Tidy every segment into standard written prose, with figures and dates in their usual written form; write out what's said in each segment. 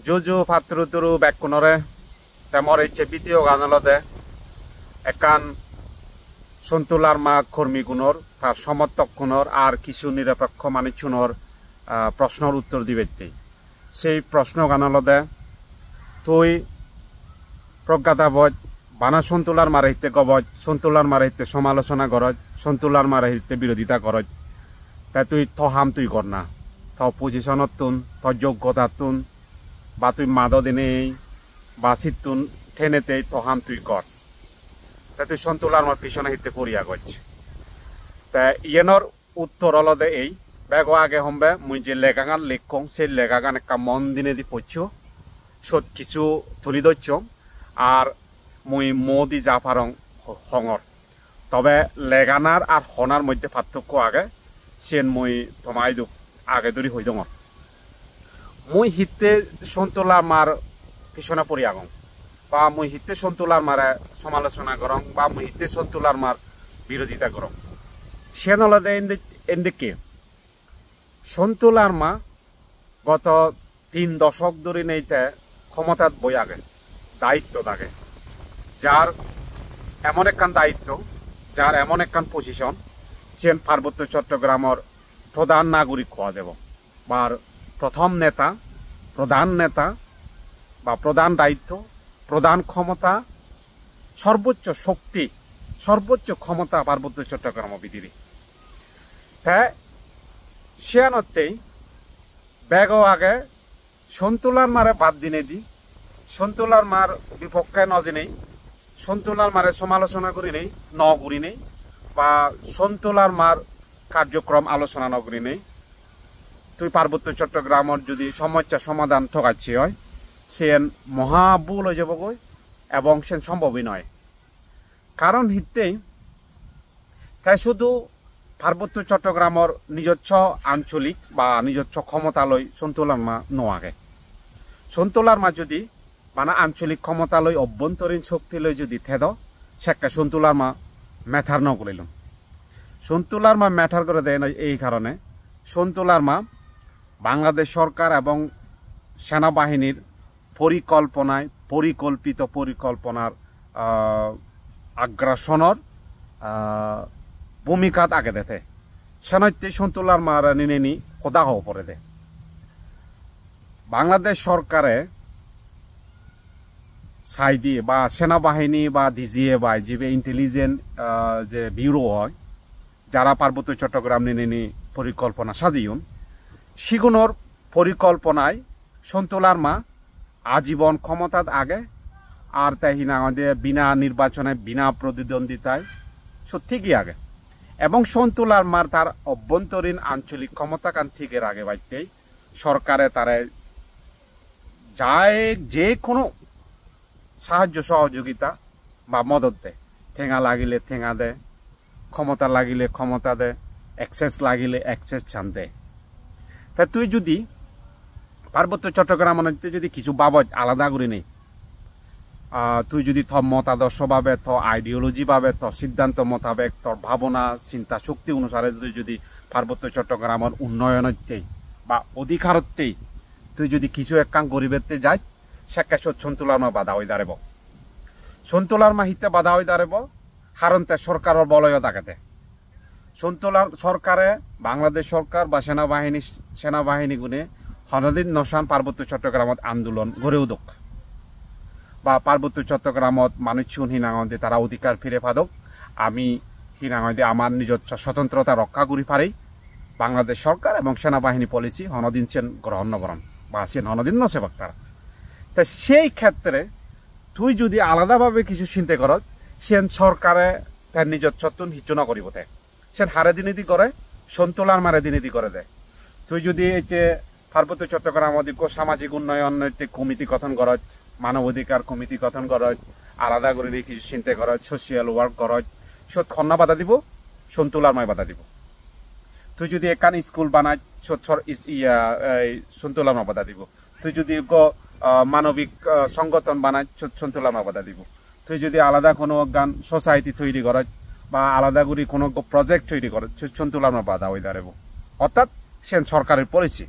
জুজু ফাত্রুতুরু ব্যাকুনরে তেমর ইচ্ছে বিতীয় গানলদে একান সন্তুলার মা কর্মী গুণর তার সমর্থক গুণর আর কিছু নিরপেক্ষ মানুষজনের প্রশ্নের উত্তর দিবে সেই প্রশ্ন গানলদে তুই প্রজ্ঞাতাবজ বানা সন্তুলার মারাহিতে গবজ সন্তুলার মারাহিতে সমালোচনা করজ সন্তুলার মারাহিতে বিরোধিতা করজ তাই তুই থহাম তুই কর না থ পজিশনত তুন থ যোগ্যতা তুন বা তুই মাদ দিনে বা সিতুন ঠেনেতে থহাম তুই কর তাই তুই সন্তুলার মার পিছনে হিতে পড়িয়া গজ তা ইয়েনর উত্তর অলদে এই বেগ আগে হমবে মুই যে লেগাগান লেখং সেই লেগাগান একটা মন দিনে দি পড়ছ সত কিছু তুলি দচ্ছ আর মুই মোদি জাফারং হঙর তবে লেগানার আর হনার মধ্যে পার্থক্য আগে সেন মুই তোমাই দুঃখ আগে দূরি হই দঙর মুই হিতে সন্তুলার মার পিছনে পড়ি আগং বা মুই হিতে সন্তুলার মারে সমালোচনা করং বা মুই হিতে সন্তুলার মার বিরোধিতা করং সেন আলাদা এন্দিকে সন্তুলার মা গত 3 দশক ধরে নেইতে ক্ষমতাত বই আগে দায়িত্ব থাকে যার এমন একখান দায়িত্ব যার এমন একখান পজিশন সেন পার্বত্য চট্টগ্রামের প্রধান নাগরিক হওয়া যাব বা প্রথম নেতা প্রধান নেতা বা প্রধান দায়িত্ব প্রধান ক্ষমতা সর্বোচ্চ শক্তি সর্বোচ্চ ক্ষমতা পার্বত্য চট্টগ্রাম বিদিরি তাই সেয়ানতেই ব্যাগ আগে সন্তুলার মারে বাদ দিনে দি সন্তুলার মার বিপক্ষে নজেনেই সন্তুলার মারে সমালোচনা করি নেই ন করি নেই বা সন্তুলার মার কার্যক্রম আলোচনা ন করি নেই তুই পার্বত্য চট্টগ্রামের যদি সমস্যা সমাধান ঠকাচ্ছি হয় সেন মহাবুল হয়ে যাব গই এবং সেন সম্ভবই নয় কারণ হিতেই তাই শুধু পার্বত্য চট্টগ্রামের নিজস্ব আঞ্চলিক বা নিজস্ব ক্ষমতালয় সন্তুলার মা নোয়াগে সন্তুলার মা যদি মানে আঞ্চলিক ক্ষমতালয় অভ্যন্তরীণ শক্তিলয় যদি থেদ সেটা সন্তুলার মা ম্যাথার ন করিল সন্তুলার মা ম্যাথার করে দেয় এই কারণে সন্তুলার মা বাংলাদেশ সরকার এবং সেনাবাহিনীর পরিকল্পনায় পরিকল্পনার আগ্রাসনের ভূমিকাত আগে দেতে সেনাইতে সন্তুলার মার নিনে খোদা হওয়া পড়ে দে বাংলাদেশ সরকারে সাইডি বা সেনাবাহিনী বা ডিজিএ বা যে ইন্টেলিজেন্ট যে ব্যুরো হয় যারা পার্বত্য চট্টগ্রাম নিনে পরিকল্পনা সাজিউন সিগুনোর পরিকল্পনায় সন্তুলার মা আজীবন ক্ষমতাত আগে আর তাই আমাদের বিনা নির্বাচনে বিনা প্রতিদ্বন্দ্বিতায় সত্যি আগে এবং সন্তুলার মার তার অভ্যন্তরীণ আঞ্চলিক ক্ষমতাকান থেকে আগে বাইতেই সরকারে তারা যায় যে কোনো সাহায্য সহযোগিতা বা মদত দেয় ঠেঙা লাগিলে ঠেঙা দেয় ক্ষমতা লাগিলে ক্ষমতা দেয় অ্যাক্সেস লাগিলে অ্যাক্সেস ছান দেয় তা তুই যদি পার্বত্য চট্টগ্রামের যদি কিছু বাবদ আলাদা করে নেই তুই যদি তোর মতাদর্শ ভাবে তোর আইডিওলজি ভাবে তোর সিদ্ধান্ত মোতাবেক তোর ভাবনা চিন্তা শক্তি অনুসারে তুই যদি পার্বত্য চট্টগ্রামের উন্নয়নতেই বা অধিকারতেই তুই যদি কিছু একখান গরিবেরতে যাই সেকা সন্তুলার মা বাধা হয়ে দাঁড়াব সন্তুলার মা হিতে বাধা হয়ে দাঁড়াব হারন্তে সরকারের বলয় দাগাতে সন্তুলার সরকারে বাংলাদেশ সরকার বা সেনাবাহিনী গুণে হনদিন নসান পার্বত্য চট্টগ্রামত আন্দোলন গড়ে উদক বা পার্বত্য চট্টগ্রামত মানুষ হিনাঙে তারা অধিকার ফিরে পাদক আমি হিনাঙে আমার নিজস্ব স্বতন্ত্রতা রক্ষা করি পারি বাংলাদেশ সরকার এবং সেনাবাহিনী পলিসি হনদিন সেন গ্রহণ নগরণ বা সেন হনদিন নসেবাক তারা তা সেই ক্ষেত্রে তুই যদি আলাদাভাবে কিছু চিন্তা কর সেন সরকারে তার নিজস্ব হিচ্ছু ন করিব তাই সেন হারে দিনীতি করে সন্তুলার মারে দিনীতি করে দেয় তুই যদি এই যে পার্বত্য চট্টগ্রাম অধিক সামাজিক উন্নয়ন কমিটি গঠন করজ মানবাধিকার কমিটি গঠন করজ আলাদা করে কিছু চিন্তা করজ সোশিয়াল ওয়ার্ক করজ সত খন্না বাধা দিব সন্তুলার মায় বাধা দিব তুই যদি একান স্কুল বানায় সন্তুলার মা বাধা দিব তুই যদি মানবিক সংগঠন বানায় সন্তুলার মা বাধা দিব তুই যদি আলাদা কোনো গান সোসাইটি তৈরি করজ বা আলাদা করে কোনো প্রজেক্ট তৈরি করজ সন্তুলার মা বাধা হয়ে দাঁড়াবো অর্থাৎ সেন সরকারের পলিসি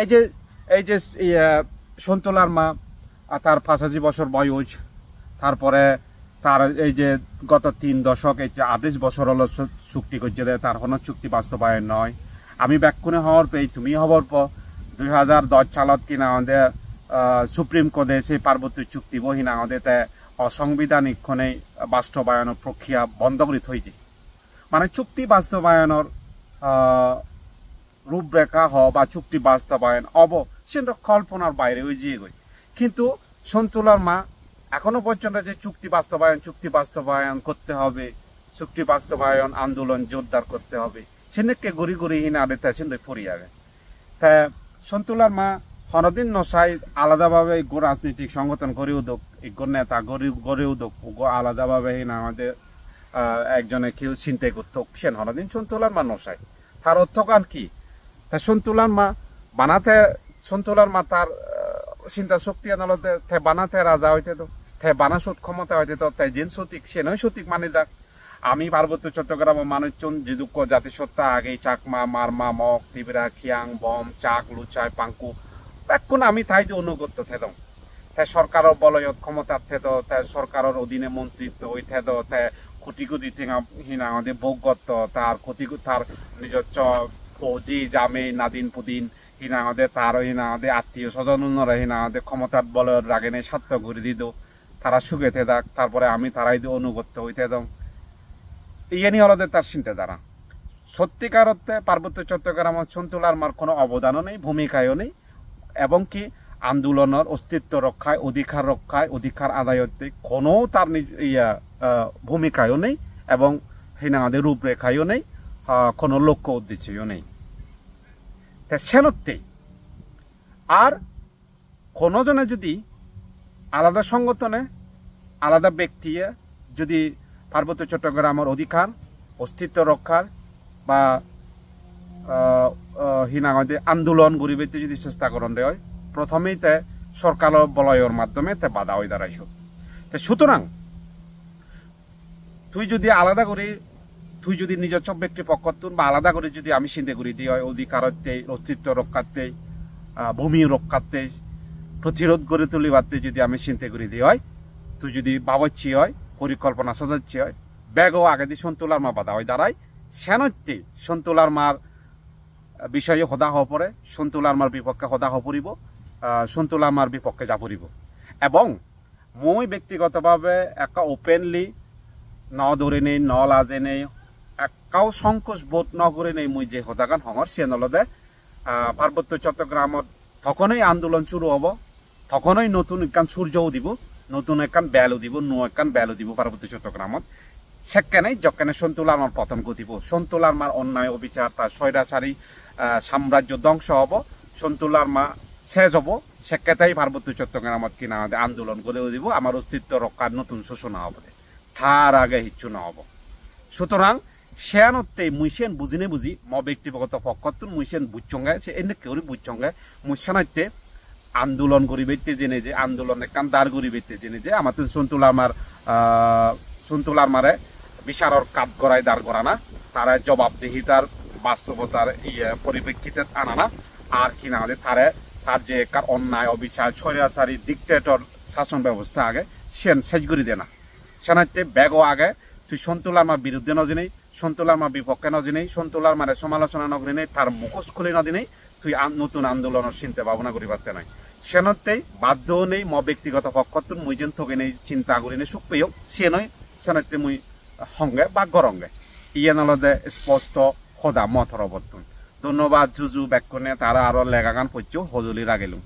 এই যে এই যে সন্তুলার মা তার 85 বছর বয়স, তারপরে তার এই যে গত 3 দশক এই যে 28 বছর হলো চুক্তি করছে, তার কোনো চুক্তি বাস্তবায়ন নয়। আমি ব্যাকুণে হওয়ার পেয়ে তুমি হওয়ার পর 2010 সালত কিনা আমাদের সুপ্রিম কোর্টে সেই পার্বত্য চুক্তি বহিনা আমাদের অসাংবিধানিক ক্ষণে বাস্তবায়নের প্রক্রিয়া বন্ধ করে থইছে। মানে চুক্তি বাস্তবায়নের রূপরেখা হ বা চুক্তি বাস্তবায়ন সেটা কল্পনার বাইরে ওই যে গই। কিন্তু সন্তুলার মা এখনো পর্যন্ত যে চুক্তি বাস্তবায়ন করতে হবে, চুক্তি বাস্তবায়ন আন্দোলন জোরদার করতে হবে, সেনেকে গড়ি গড়ি হিনা আদে তাই সেন ফরি আগে। তা সন্তুলার মা হনদিন নসাই আলাদাভাবে রাজনৈতিক সংগঠন গড়ে উদক, নেতা গড়ে উদক আলাদাভাবে হিনা আমাদের একজনে কেউ চিন্তাই করতো সেন হনদিন সন্তুলার মা নসাই। তার অর্থ কান কি? তা সন্তুলার মা তার চিন্তা শক্তি আনলতে থে বানাতে রাজা হইতে তো, থে বানা ক্ষমতা হইতে তো, তাই যেন সঠিক সে নয় সঠিক মানে দেখ। আমি পার্বত্য চট্টগ্রামের মানুষজন যেদুক্ষ জাতিসত্তা আগেই চাকমা, মারমা, মগ, তিবরা, খিয়াং, বম, চাক, লুচাই, পাঙ্কু এখন আমি তাই যে অনুগত্য থেদ। তাই সরকারের বলয়ত ক্ষমতার থেদ, তাই সরকারের অধীনে মন্ত্রিত্ব ওই থেদ, তাই কোটি কোটি হিনা আমাদের ভোগত্ব, তার তার নিজস্ব ফৌজি জামে নাদিন পুদিন হিনা আমাদের তার হিনা আমাদের আত্মীয় স্বজন হিনা আমাদের ক্ষমতার বলয়ের রাগে নেই স্বার্থ ঘুরে দিত, তারা সুখে থেদাক, তারপরে আমি তারাই দিয়ে অনুগত্য হইতে দম। ইয়ে হলদের তার চিন্তাধারা। সত্যিকার অর্থে পার্বত্য চট্টগ্রামের সন্তুলার মার কোনো অবদানও নেই, ভূমিকায়ও নেই, এবং কি আন্দোলনের অস্তিত্ব রক্ষায়, অধিকার আদায়তে কোনো তার ভূমিকায়ও নেই, এবং আমাদের রূপরেখায়ও নেই, কোনো লক্ষ্য উদ্দেশ্যও নেই। তা সেনত্তে আর কোনো জনে যদি আলাদা সংগঠনে আলাদা ব্যক্তি যদি পার্বত্য চট্টগ্রামের অধিকার অস্তিত্ব রক্ষার বা আমাদের আন্দোলন গরিবেতে যদি চেষ্টা করেন দেয়, প্রথমেই তে সরকারের বলয়ের মাধ্যমে তে বাধা হয়ে দাঁড়াইছ। সুতরাং তুই যদি আলাদা করে তুই যদি নিজস্ব ব্যক্তি পক্ষতুন বা আলাদা করে যদি আমি চিন্তা করি দিয়ে হয় অধিকারতে অস্তিত্ব রক্ষার্থে ভূমি রক্ষার্থে প্রতিরোধ গড়ে তুলিবারতে যদি আমি চিন্তা করি দিয়ে হয়, তুই যদি ভাবচ্ছি হয় পরিকল্পনা সাজাচ্ছি হয়, ব্যাগও আগে দিয়ে সন্তুলার মা বাধা হয় দাঁড়ায়। সেনতে সন্তুলার মার বিষয়ে সদা হওয়া পড়ে, সন্তুলার মার বিপক্ষে সদা হওয়া পড়িব, সন্তুলার মার বিপক্ষে যা পড়িব। এবং মই ব্যক্তিগতভাবে একটা ওপেনলি ন ধরে নেই, ন লাজে নেই, একাও সংকোচ বোধ নগরে নেই, মুই যে হতাগান হঙর সে নলদে পার্বত্য চট্টগ্রামত তখনই আন্দোলন শুরু হব, তখনই নতুন একখান সূর্যও দিব, নতুন একখান বেলও দিব, একখান বেলও দিব পার্বত্য চট্টগ্রামত। সেখানে যখানে সন্তুলার মার পতন ঘটিব, সন্তুলার মার অন্যায় অবিচার তার স্বৈরাচারী সাম্রাজ্য ধ্বংস হব, সন্তুলার মা শেষ হব, সেক্ষেত্রেই পার্বত্য চট্টগ্রামত কিনা আন্দোলন গড়েও দিব, আমার অস্তিত্ব রক্ষার নতুন সূচনা হবে, তার আগে হিচ্ছু না হব। সুতরাং সেয়ানতে মুইসেন বুঝিনে বুঝি ম ব্যক্তিগত পক্ষতুন মুইসেন বুঝছঙ্গে সে এনে কেউ বুঝছঙ্গে মুইসানাইতে আন্দোলন গরিবেতে জেনে যে আন্দোলন একখান দাঁড় গরিবেতে জেনে যে আমার সন্তুলার মারে বিচারর কাঠ গড়ায় দাঁড় করানা, তারা জবাবদিহিতার বাস্তবতার পরিপ্রেক্ষিতে আনা না, আর কিনা হলে তার যে কার অন্যায় অবিচার স্বৈরাচারী ডিক্টেটর শাসন ব্যবস্থা আগে সেন শেষ করে দে না। সেনাইতে ব্যাগও আগে তুই সন্তুলার মার বিরুদ্ধে নজি নেই, সন্তুলার মার বিপক্ষে নজি নেই, সন্তুলার মারে সমালোচনা নগরী নেই, তার মুখোশ খুলে নদী নেই, তুই নতুন আন্দোলনের চিন্তা ভাবনা করি পারতে নাই। সেনতেই বাধ্য নেই ম ব্যক্তিগত পক্ষতুন মুই যেন থকে নেই চিন্তা করি নেই সুখ পেয়েও সে নয় সেনাইতে মুই হঙ্গে বা গরঙ্গে ইয়ে নলদে স্পষ্ট সদা মথর অবর্তন। ধন্যবাদ জুজু ব্যাকুনে তারা আরো লেগাগান পর্য হজলি রাগেলুম।